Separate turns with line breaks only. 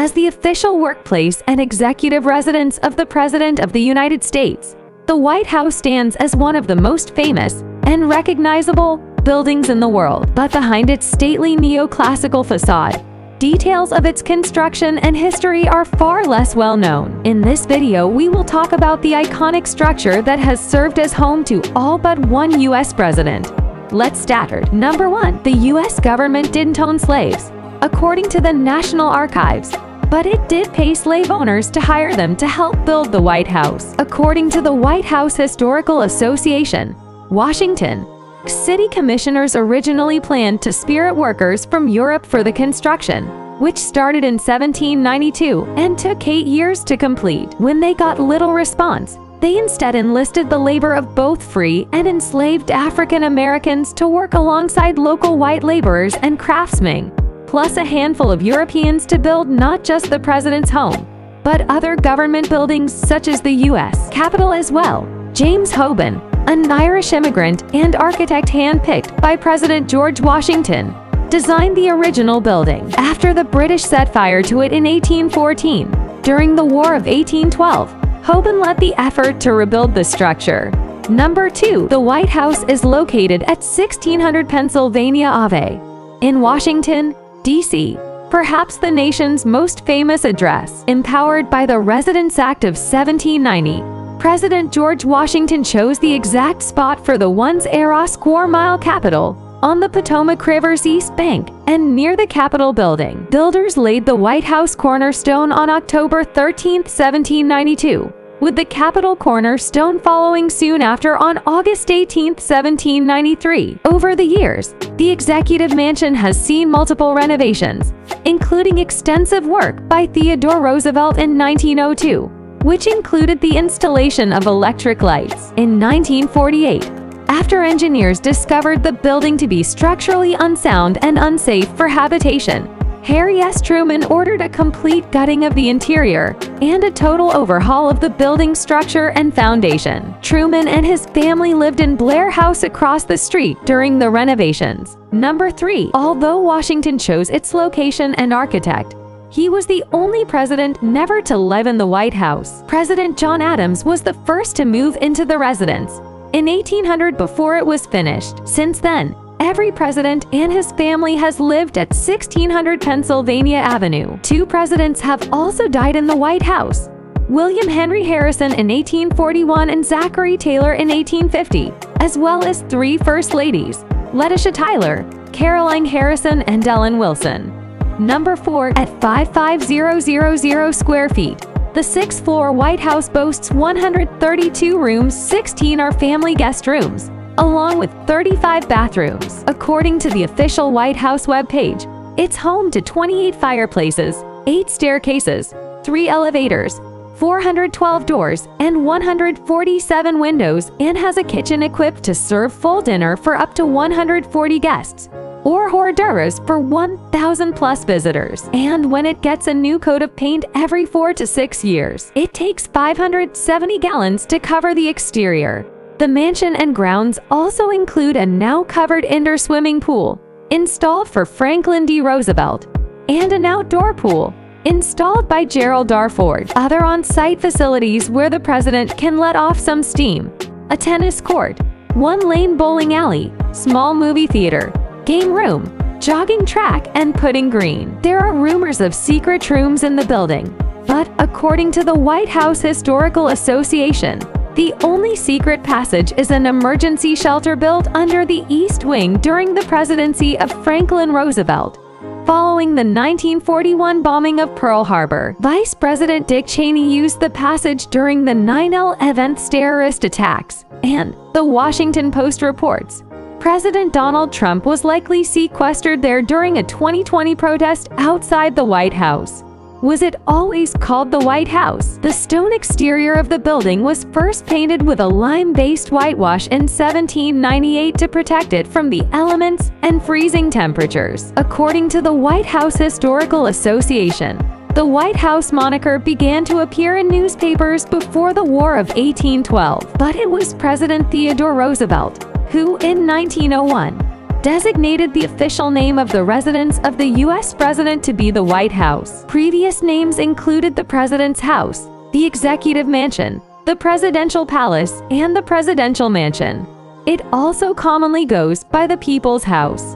as the official workplace and executive residence of the President of the United States. The White House stands as one of the most famous and recognizable buildings in the world, but behind its stately neoclassical facade, details of its construction and history are far less well known. In this video, we will talk about the iconic structure that has served as home to all but one U.S. president. Let's start. Number 1. The U.S. government didn't own slaves, according to the National Archives, but it did pay slave owners to hire them to help build the White House. According to the White House Historical Association, Washington, city commissioners originally planned to spirit workers from Europe for the construction, which started in 1792 and took 8 years to complete. When they got little response, they instead enlisted the labor of both free and enslaved African Americans to work alongside local white laborers and craftsmen, plus a handful of Europeans to build not just the president's home, but other government buildings such as the U.S. Capitol as well. James Hoban, an Irish immigrant and architect handpicked by President George Washington, designed the original building. After the British set fire to it in 1814, during the War of 1812, Hoban led the effort to rebuild the structure. Number 2. The White House is located at 1600 Pennsylvania Ave, in Washington, D.C., perhaps the nation's most famous address. Empowered by the Residence Act of 1790, President George Washington chose the exact spot for the once-era square-mile Capitol on the Potomac River's east bank and near the Capitol building. Builders laid the White House cornerstone on October 13, 1792, with the Capitol cornerstone following soon after on August 18, 1793. Over the years, the Executive Mansion has seen multiple renovations, including extensive work by Theodore Roosevelt in 1902, which included the installation of electric lights. In 1948, after engineers discovered the building to be structurally unsound and unsafe for habitation, Harry S. Truman ordered a complete gutting of the interior and a total overhaul of the building structure and foundation. Truman and his family lived in Blair House across the street during the renovations. Number 3. Although Washington chose its location and architect, he was the only president never to live in the White House. President John Adams was the first to move into the residence in 1800 before it was finished. Since then, every president and his family has lived at 1600 Pennsylvania Avenue. 2 presidents have also died in the White House: William Henry Harrison in 1841 and Zachary Taylor in 1850, as well as 3 first ladies: Letitia Tyler, Caroline Harrison, and Ellen Wilson. Number 4. At 55,000 square feet, the 6th-floor White House boasts 132 rooms. 16 are family guest rooms, along with 35 bathrooms. According to the official White House webpage, it's home to 28 fireplaces, 8 staircases, 3 elevators, 412 doors, and 147 windows, and has a kitchen equipped to serve full dinner for up to 140 guests, or hors d'oeuvres for 1,000+ visitors. And when it gets a new coat of paint every 4 to 6 years, it takes 570 gallons to cover the exterior. The mansion and grounds also include a now-covered indoor swimming pool, installed for Franklin D. Roosevelt, and an outdoor pool, installed by Gerald R. Ford. Other on-site facilities where the president can let off some steam: a tennis court, 1-lane bowling alley, small movie theater, game room, jogging track, and putting green. There are rumors of secret rooms in the building, but according to the White House Historical Association, the only secret passage is an emergency shelter built under the East Wing during the presidency of Franklin Roosevelt. Following the 1941 bombing of Pearl Harbor, Vice President Dick Cheney used the passage during the 9/11 terrorist attacks, and the Washington Post reports President Donald Trump was likely sequestered there during a 2020 protest outside the White House. Was it always called the White House? The stone exterior of the building was first painted with a lime-based whitewash in 1798 to protect it from the elements and freezing temperatures. According to the White House Historical Association, the White House moniker began to appear in newspapers before the War of 1812, but it was President Theodore Roosevelt who, in 1901, designated the official name of the residence of the U.S. President to be the White House. Previous names included the President's House, the Executive Mansion, the Presidential Palace, and the Presidential Mansion. It also commonly goes by the People's House.